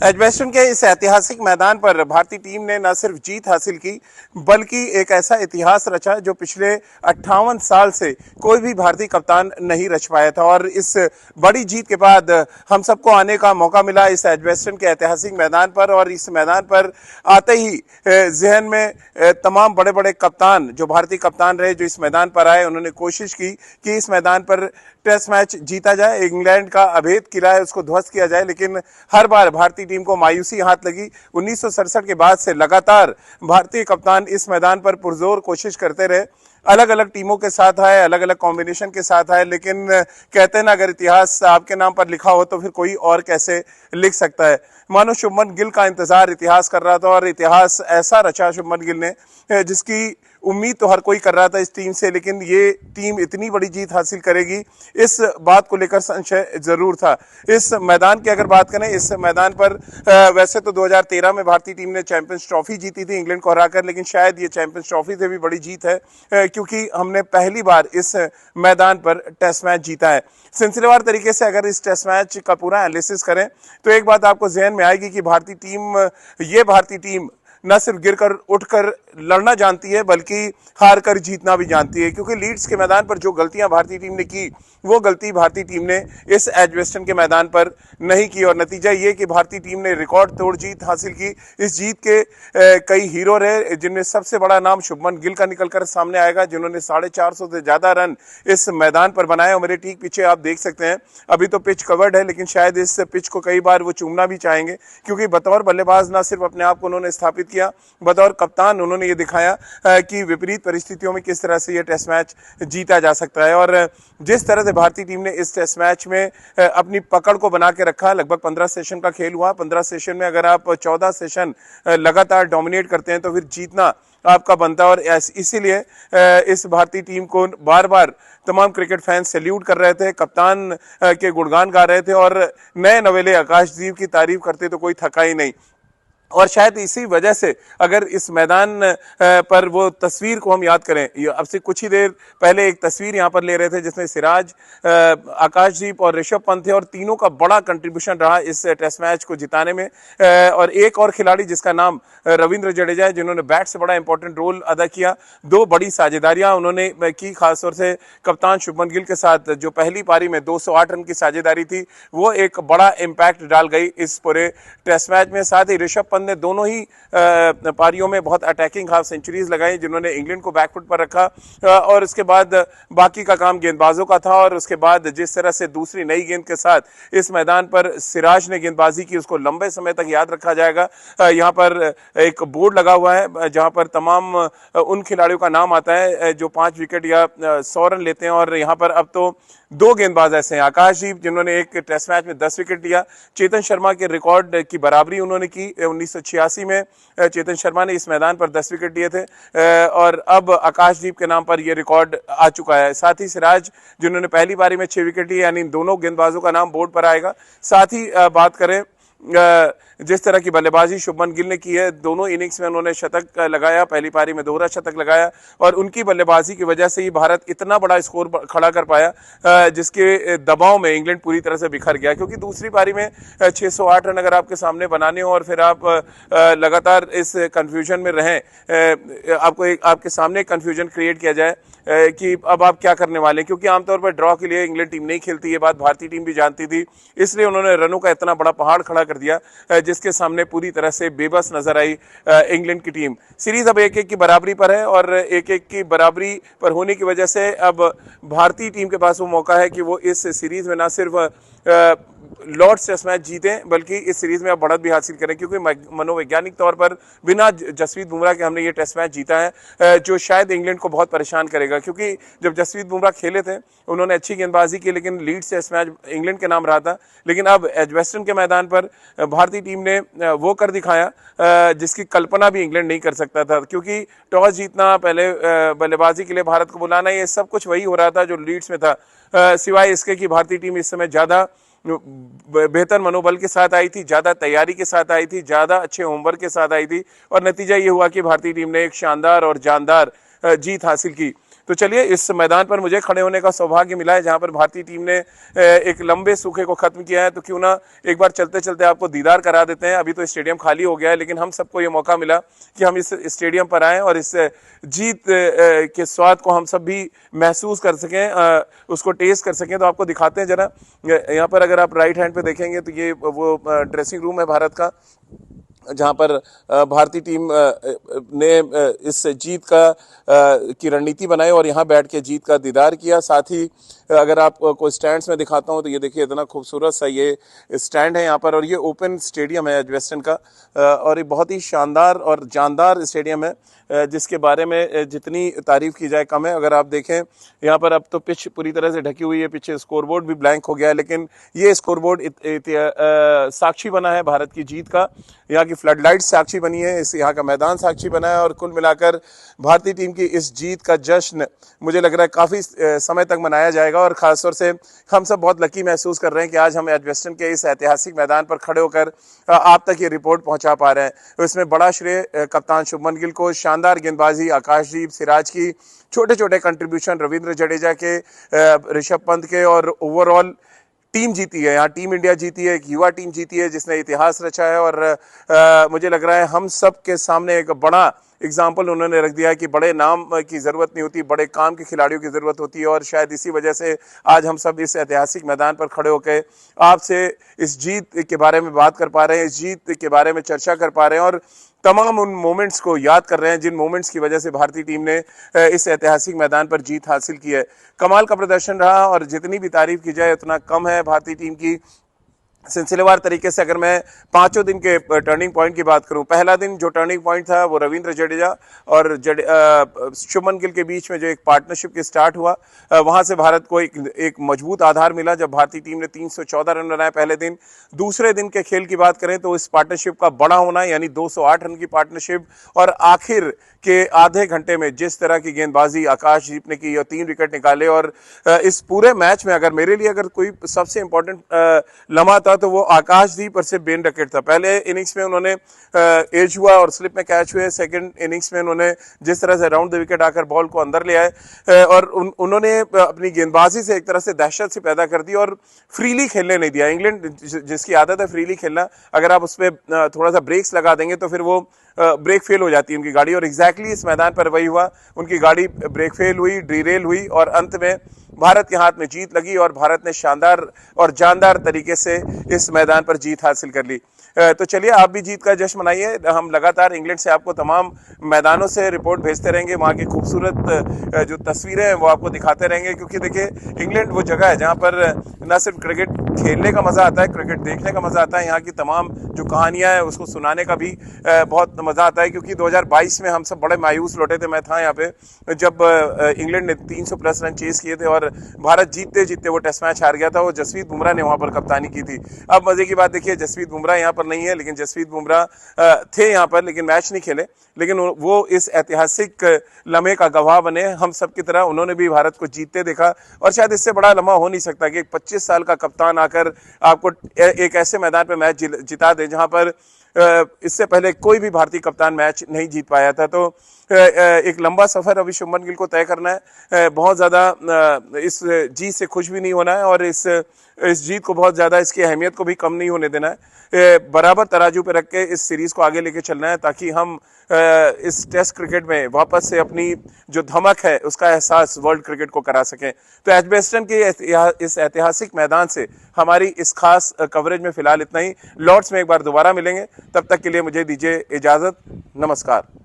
Edgbaston के इस ऐतिहासिक मैदान पर भारतीय टीम ने न सिर्फ जीत हासिल की बल्कि एक ऐसा इतिहास रचा जो पिछले 58 साल से कोई भी भारतीय कप्तान नहीं रच पाया था। और इस बड़ी जीत के बाद हम सबको आने का मौका मिला इस एजबेस्टन के ऐतिहासिक मैदान पर। और इस मैदान पर आते ही जहन में तमाम बड़े बड़े कप्तान जो भारतीय कप्तान रहे जो इस मैदान पर आए, उन्होंने कोशिश की कि इस मैदान पर टेस्ट मैच जीता जाए, इंग्लैंड का अभेद किला है उसको ध्वस्त किया जाए। लेकिन हर बार भारतीय टीम को मायूसी हाथ लगी। 1967 के बाद से लगातार भारतीय कप्तान इस मैदान पर पुरजोर कोशिश करते रहे, अलग अलग टीमों के साथ आए, अलग अलग कॉम्बिनेशन के साथ आए, लेकिन कहते हैं ना, अगर इतिहास आपके नाम पर लिखा हो तो फिर कोई और कैसे लिख सकता है। मानो शुभमन गिल का इंतजार इतिहास कर रहा था और इतिहास ऐसा रचा शुभमन गिल ने जिसकी उम्मीद तो हर कोई कर रहा था इस टीम से, लेकिन ये टीम इतनी बड़ी जीत हासिल करेगी इस बात को लेकर संशय जरूर था। इस मैदान की अगर बात करें, इस मैदान पर वैसे तो 2013 में भारतीय टीम ने चैंपियंस ट्रॉफी जीती थी इंग्लैंड को हराकर, लेकिन शायद ये चैंपियंस ट्रॉफी से भी बड़ी जीत है क्योंकि हमने पहली बार इस मैदान पर टेस्ट मैच जीता है। सिलसिलेवार तरीके से अगर इस टेस्ट मैच का पूरा एनालिसिस करें तो एक बात आपको जहन में आएगी कि भारतीय टीम न सिर्फ गिरकर उठकर लड़ना जानती है बल्कि हार कर जीतना भी जानती है, क्योंकि लीड्स के मैदान पर जो गलतियां भारतीय टीम ने की वो गलती भारतीय टीम ने इस एजबेस्टन के मैदान पर नहीं की। और नतीजा ये कि भारतीय टीम ने रिकॉर्ड तोड़ जीत हासिल की। इस जीत के कई हीरो रहे, जिनमें सबसे बड़ा नाम शुभमन गिल का निकलकर सामने आएगा, जिन्होंने 450 से ज्यादा रन इस मैदान पर बनाए। और मेरे ठीक पीछे आप देख सकते हैं, अभी तो पिच कवर्ड है लेकिन शायद इस पिच को कई बार वो चूमना भी चाहेंगे, क्योंकि बतौर बल्लेबाज न सिर्फ अपने आप को उन्होंने स्थापित किया, बतौर कप्तान उन्होंने ये दिखाया कि विपरीत परिस्थितियों में किस तरह से ये टेस्ट मैच जीता जा सकता है। और जिस तरह से भारतीय टीम ने इस टेस्ट मैच में अपनी पकड़ को बना के रखा, लगभग 15 सेशन का खेल हुआ। 15 सेशन में अगर आप 14 सेशन लगातार डोमिनेट करते हैं तो फिर जीतना आपका बनता है। और इसीलिए इस भारतीय टीम को बार बार तमाम क्रिकेट फैंस सैल्यूट कर रहे थे, कप्तान के गुणगान गा रहे थे और नए नवेले आकाशदीप की तारीफ करते तो कोई थका ही नहीं। और शायद इसी वजह से अगर इस मैदान पर वो तस्वीर को हम याद करें, अब से कुछ ही देर पहले एक तस्वीर यहाँ पर ले रहे थे जिसमें सिराज, आकाशदीप और ऋषभ पंत थे और तीनों का बड़ा कंट्रीब्यूशन रहा इस टेस्ट मैच को जिताने में। और एक और खिलाड़ी जिसका नाम रविंद्र जडेजा है, जिन्होंने बैट से बड़ा इंपॉर्टेंट रोल अदा किया। दो बड़ी साझेदारियां उन्होंने की, खासतौर से कप्तान शुभमन गिल के साथ जो पहली पारी में 208 रन की साझेदारी थी वो एक बड़ा इम्पैक्ट डाल गई इस पूरे टेस्ट मैच में। साथ ही ऋषभ ने दोनों ही पारियों में बहुत अटैकिंग हाफ सेंचुरीज लगाई, जिन्होंने इंग्लैंड को बैकफुट पर रखा। और उसके बाद बाकी का काम गेंदबाजों का था। और उसके बाद जिस तरह से दूसरी नई गेंद के साथ इस मैदान पर सिराज ने गेंदबाजी की, उसको लंबे समय तक याद रखा जाएगा। यहाँ पर एक बोर्ड लगा हुआ है जहाँ पर तमाम उन खिलाड़ियों का नाम आता है जो 5 विकेट या 100 रन लेते हैं। और यहाँ पर अब तो 2 गेंदबाज ऐसे हैं, आकाशदीप जिन्होंने एक टेस्ट मैच में 10 विकेट लिया, चेतन शर्मा के रिकॉर्ड की बराबरी उन्होंने की। 1986 में चेतन शर्मा ने इस मैदान पर 10 विकेट लिए थे और अब आकाशदीप के नाम पर यह रिकॉर्ड आ चुका है। साथ ही सिराज जिन्होंने पहली पारी में 6 विकेट लिए, यानी दोनों गेंदबाजों का नाम बोर्ड पर आएगा। साथ ही बात करें जिस तरह की बल्लेबाजी शुभमन गिल ने की है, दोनों इनिंग्स में उन्होंने शतक लगाया, पहली पारी में दोहरा शतक लगाया और उनकी बल्लेबाजी की वजह से ही भारत इतना बड़ा स्कोर खड़ा कर पाया जिसके दबाव में इंग्लैंड पूरी तरह से बिखर गया। क्योंकि दूसरी पारी में 608 रन अगर आपके सामने बनाने हो और फिर आप लगातार इस कंफ्यूजन में रहें, आपके सामने कंफ्यूजन क्रिएट किया जाए कि अब आप क्या करने वाले हैं, क्योंकि आमतौर पर ड्रॉ के लिए इंग्लैंड टीम नहीं खेलती, ये बात भारतीय टीम भी जानती थी। इसलिए उन्होंने रनों का इतना बड़ा पहाड़ खड़ा कर दिया जिसके सामने पूरी तरह से बेबस नजर आई इंग्लैंड की टीम। सीरीज अब 1-1 की बराबरी पर है और 1-1 की बराबरी पर होने की वजह से अब भारतीय टीम के पास वो मौका है कि वो इस सीरीज में ना सिर्फ लॉर्ड्स टेस्ट मैच जीतें बल्कि इस सीरीज में अब बढ़त भी हासिल करें, क्योंकि मनोवैज्ञानिक तौर पर बिना जसप्रीत बुमराह के हमने ये टेस्ट मैच जीता है जो शायद इंग्लैंड को बहुत परेशान करेगा। क्योंकि जब जसप्रीत बुमराह खेले थे उन्होंने अच्छी गेंदबाजी की, लेकिन लीड्स टेस्ट मैच इंग्लैंड के नाम रहा था। लेकिन अब एजबेस्टन के मैदान पर भारतीय टीम ने वो कर दिखाया जिसकी कल्पना भी इंग्लैंड नहीं कर सकता था, क्योंकि टॉस जीतना, पहले बल्लेबाजी के लिए भारत को बुलाना, ये सब कुछ वही हो रहा था जो लीड्स में था, सिवाय इसके कि भारतीय टीम इस समय ज्यादा बेहतर मनोबल के साथ आई थी, ज्यादा तैयारी के साथ आई थी, ज्यादा अच्छे होमवर्क के साथ आई थी और नतीजा ये हुआ कि भारतीय टीम ने एक शानदार और जानदार जीत हासिल की। तो चलिए, इस मैदान पर मुझे खड़े होने का सौभाग्य मिला है जहां पर भारतीय टीम ने एक लंबे सूखे को खत्म किया है। तो क्यों ना एक बार चलते चलते आपको दीदार करा देते हैं। अभी तो स्टेडियम खाली हो गया है, लेकिन हम सबको ये मौका मिला कि हम इस स्टेडियम पर आएँ और इस जीत के स्वाद को हम सब भी महसूस कर सकें, उसको टेस्ट कर सकें। तो आपको दिखाते हैं जरा, यहाँ पर अगर आप राइट हैंड पे देखेंगे तो ये वो ड्रेसिंग रूम है भारत का, जहां पर भारतीय टीम ने इस जीत की रणनीति बनाई और यहां बैठ के जीत का दीदार किया। साथ ही अगर आपको स्टैंड्स में दिखाता हूं तो ये देखिए, इतना खूबसूरत सा ये स्टैंड है यहाँ पर, और ये ओपन स्टेडियम है एजबेस्टन का, और ये बहुत ही शानदार और जानदार स्टेडियम है जिसके बारे में जितनी तारीफ की जाए कम है। अगर आप देखें यहाँ पर अब तो पिच पूरी तरह से ढकी हुई है, पीछे स्कोरबोर्ड भी ब्लैंक हो गया है, लेकिन ये स्कोरबोर्ड साक्षी बना है भारत की जीत का। यहाँ की फ्लडलाइट साक्षी बनी है, इस यहाँ का मैदान साक्षी बना है, और कुल मिलाकर भारतीय टीम की इस जीत का जश्न मुझे लग रहा है काफ़ी समय तक मनाया जाएगा। और ख़ासतौर से हम सब बहुत लकी महसूस कर रहे हैं कि आज हम एजबेस्टन के इस ऐतिहासिक मैदान पर खड़े होकर आप तक ये रिपोर्ट पहुंचा पा रहे हैं। तो इसमें बड़ा श्रेय कप्तान शुभमन गिल को, शानदार गेंदबाजी आकाशदीप सिराज की, छोटे छोटे कंट्रीब्यूशन रविंद्र जडेजा के, ऋषभ पंत के, और ओवरऑल टीम जीती है। यहाँ टीम इंडिया जीती है, एक युवा टीम जीती है जिसने इतिहास रचा है। और मुझे लग रहा है हम सब के सामने एक बड़ा एग्जाम्पल उन्होंने रख दिया है कि बड़े नाम की ज़रूरत नहीं होती, बड़े काम के खिलाड़ियों की ज़रूरत होती है। और शायद इसी वजह से आज हम सब इस ऐतिहासिक मैदान पर खड़े होकर आपसे इस जीत के बारे में बात कर पा रहे हैं, इस जीत के बारे में चर्चा कर पा रहे हैं, और तमाम उन मोमेंट्स को याद कर रहे हैं जिन मोमेंट्स की वजह से भारतीय टीम ने इस ऐतिहासिक मैदान पर जीत हासिल की है। कमाल का प्रदर्शन रहा, और जितनी भी तारीफ की जाए उतना कम है भारतीय टीम की। सिलसिलेवार तरीके से अगर मैं पांचों दिन के टर्निंग पॉइंट की बात करूं, पहला दिन जो टर्निंग पॉइंट था वो रविंद्र जडेजा और शुभमन गिल के बीच में जो एक पार्टनरशिप के स्टार्ट हुआ, वहां से भारत को एक मजबूत आधार मिला जब भारतीय टीम ने 314 रन बनाए पहले दिन। दूसरे दिन के खेल की बात करें तो इस पार्टनरशिप का बड़ा होना, यानी 208 रन की पार्टनरशिप, और आखिर के आधे घंटे में जिस तरह की गेंदबाजी आकाशदीप ने की और 3 विकेट निकाले। और इस पूरे मैच में अगर मेरे लिए अगर कोई सबसे इंपॉर्टेंट लम्हा था तो वो आकाशदीप और सिर्फ बेन डकेट था। पहले इनिंग्स में उन्होंने एज हुआ और स्लिप में कैच हुए, सेकंड इनिंग्स में उन्होंने जिस तरह से राउंड द विकेट आकर बॉल को अंदर ले आए और उन्होंने अपनी गेंदबाजी से एक तरह से दहशत सी पैदा कर दी और फ्रीली खेलने नहीं दिया। इंग्लैंड जिसकी आदत है फ्रीली खेलना, अगर आप उस पर थोड़ा सा ब्रेक्स लगा देंगे तो फिर वो ब्रेक फेल हो जाती है उनकी गाड़ी, और एग्जैक्टली इस मैदान पर वही हुआ। उनकी गाड़ी ब्रेक फेल हुई, डीरेल हुई, और अंत में भारत के हाथ में जीत लगी और भारत ने शानदार और जानदार तरीके से इस मैदान पर जीत हासिल कर ली। तो चलिए, आप भी जीत का जश्न मनाइए। हम लगातार इंग्लैंड से आपको तमाम मैदानों से रिपोर्ट भेजते रहेंगे, वहाँ की खूबसूरत जो तस्वीरें हैं वो आपको दिखाते रहेंगे, क्योंकि देखिए इंग्लैंड वो जगह है जहाँ पर न सिर्फ क्रिकेट खेलने का मज़ा आता है, क्रिकेट देखने का मज़ा आता है, यहाँ की तमाम जो कहानियाँ हैं उसको सुनाने का भी बहुत मज़ा आता है। क्योंकि 2022 में हम सब बड़े मायूस लौटे थे, मैं था यहाँ पे जब इंग्लैंड ने 300+ रन चेस किए थे और भारत जीतते जीतते वो टेस्ट मैच हार गया था। वो जसप्रीत बुमराह ने वहाँ पर कप्तानी की थी। अब मज़े की बात देखिए, जसप्रीत बुमराह यहाँ पर नहीं है, लेकिन जसप्रीत बुमराह थे यहाँ पर, लेकिन मैच नहीं खेले, लेकिन वो इस ऐतिहासिक लम्हे का गवाह बने। हम सब की तरह उन्होंने भी भारत को जीतते देखा, और शायद इससे बड़ा लम्हा हो नहीं सकता कि एक 25 साल का कप्तान आकर आपको एक ऐसे मैदान पर मैच जिता दे जहाँ पर इससे पहले कोई भी भारतीय कप्तान मैच नहीं जीत पाया था। तो एक लंबा सफर अभी शुभमन गिल को तय करना है। बहुत ज़्यादा इस जीत से खुश भी नहीं होना है, और इस जीत को बहुत ज़्यादा, इसकी अहमियत को भी कम नहीं होने देना है। बराबर तराजू पे रख के इस सीरीज़ को आगे लेके चलना है, ताकि हम इस टेस्ट क्रिकेट में वापस से अपनी जो धमक है उसका एहसास वर्ल्ड क्रिकेट को करा सकें। तो एजबेस्टन के इस ऐतिहासिक मैदान से हमारी इस खास कवरेज में फिलहाल इतना ही। लॉर्ड्स में एक बार दोबारा मिलेंगे, तब तक के लिए मुझे दीजिए इजाज़त। नमस्कार।